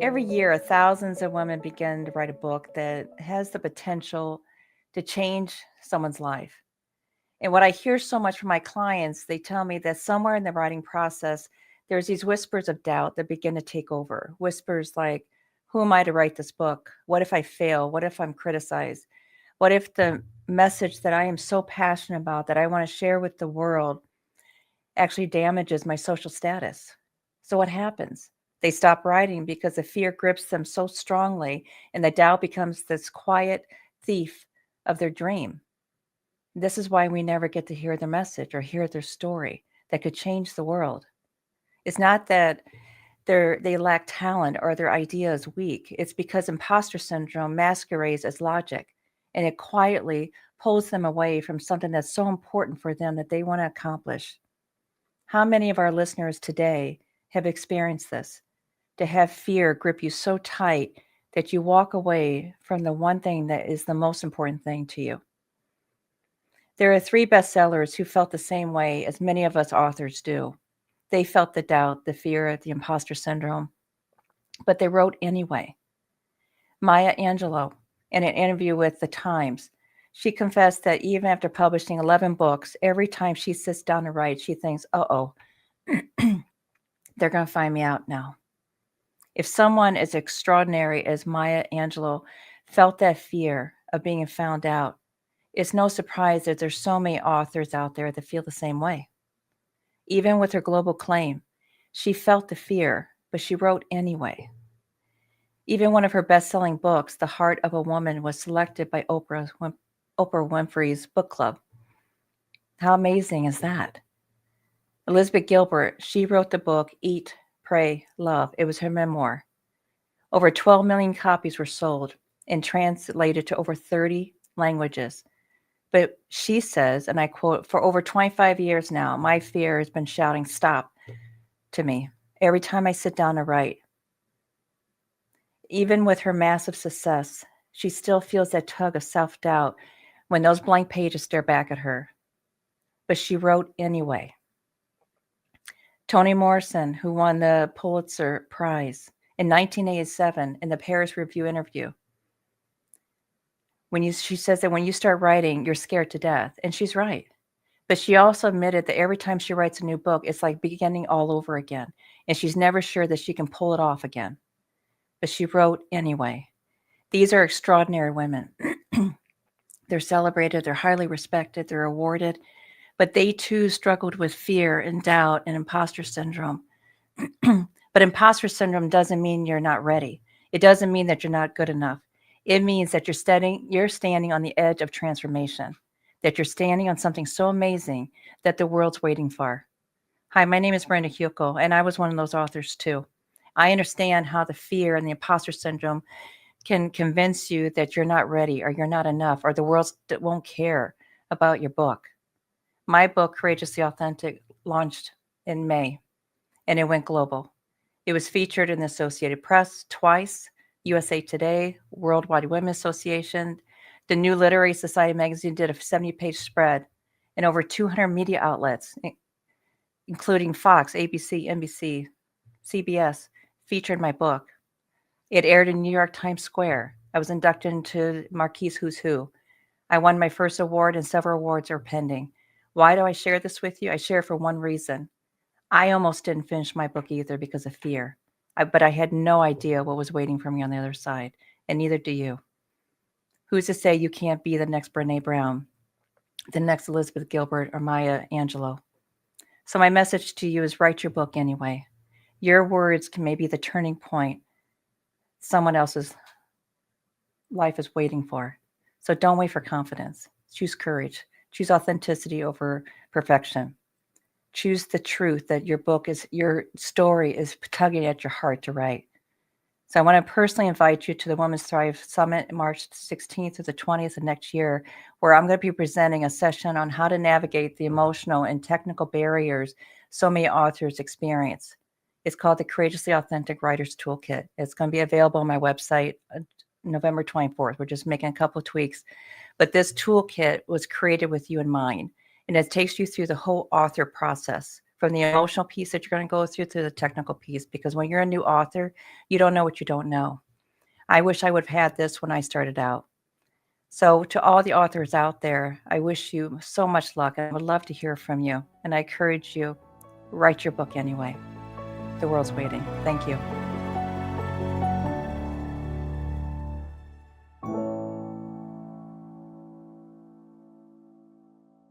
Every year, thousands of women begin to write a book that has the potential to change someone's life. And what I hear so much from my clients, they tell me that somewhere in the writing process, there's these whispers of doubt that begin to take over. Whispers like, who am I to write this book? What if I fail? What if I'm criticized? What if the message that I am so passionate about that I want to share with the world actually damages my social status? So what happens? They stop writing because the fear grips them so strongly, and the doubt becomes this quiet thief of their dream. This is why we never get to hear their message or hear their story that could change the world. It's not that they lack talent or their idea is weak. It's because imposter syndrome masquerades as logic, and it quietly pulls them away from something that's so important for them that they want to accomplish. How many of our listeners today have experienced this? To have fear grip you so tight that you walk away from the one thing that is the most important thing to you. There are three bestsellers who felt the same way as many of us authors do. They felt the doubt, the fear, the imposter syndrome, but they wrote anyway. Maya Angelou, in an interview with The Times, she confessed that even after publishing 11 books, every time she sits down to write, she thinks, uh-oh, they're going to find me out now. If someone as extraordinary as Maya Angelou felt that fear of being found out, it's no surprise that there's so many authors out there that feel the same way. Even with her global acclaim, she felt the fear, but she wrote anyway. Even one of her best-selling books, The Heart of a Woman, was selected by Oprah Winfrey's book club. How amazing is that? Elizabeth Gilbert, she wrote the book Eat, Pray, Love. It was her memoir. Over 12 million copies were sold and translated to over 30 languages. But she says, and I quote, for over 25 years now, my fear has been shouting, stop, to me every time I sit down to write. Even with her massive success, she still feels that tug of self-doubt when those blank pages stare back at her. But she wrote anyway. Toni Morrison, who won the Pulitzer Prize in 1987 in the Paris Review interview, she says that when you start writing, you're scared to death. And she's right. But she also admitted that every time she writes a new book, it's like beginning all over again. And she's never sure that she can pull it off again. But she wrote anyway. These are extraordinary women. They're celebrated, they're highly respected, they're awarded. But they too struggled with fear and doubt and imposter syndrome. But imposter syndrome doesn't mean you're not ready. It doesn't mean that you're not good enough. It means that you're standing on the edge of transformation, that you're standing on something so amazing that the world's waiting for. Hi, my name is Brenda Hukel, and I was one of those authors too. I understand how the fear and the imposter syndrome can convince you that you're not ready or you're not enough or the world won't care about your book. My book, Courageously Authentic, launched in May, and it went global. It was featured in the Associated Press twice, USA Today, Worldwide Women's Association. The New Literary Society magazine did a 70-page spread, and over 200 media outlets, including Fox, ABC, NBC, CBS, featured my book. It aired in New York Times Square. I was inducted into Marquis Who's Who. I won my first award, and several awards are pending. Why do I share this with you? I share for one reason. I almost didn't finish my book either because of fear. But I had no idea what was waiting for me on the other side, and neither do you. Who's to say you can't be the next Brene Brown, the next Elizabeth Gilbert, or Maya Angelou? So my message to you is write your book anyway. Your words can maybe be the turning point someone else's life is waiting for. So don't wait for confidence. Choose courage. Choose authenticity over perfection. Choose the truth that your story is tugging at your heart to write. So I want to personally invite you to the Women's Thrive Summit, March 16th to the 20th of next year, where I'm going to be presenting a session on how to navigate the emotional and technical barriers so many authors experience. It's called the Courageously Authentic Writer's Toolkit. It's going to be available on my website November 24th. We're just making a couple of tweaks. But this toolkit was created with you in mind, and it takes you through the whole author process from the emotional piece that you're going to go through to the technical piece, because when you're a new author, you don't know what you don't know. I wish I would have had this when I started out. So to all the authors out there, I wish you so much luck. I would love to hear from you. And I encourage you, write your book anyway. The world's waiting. Thank you.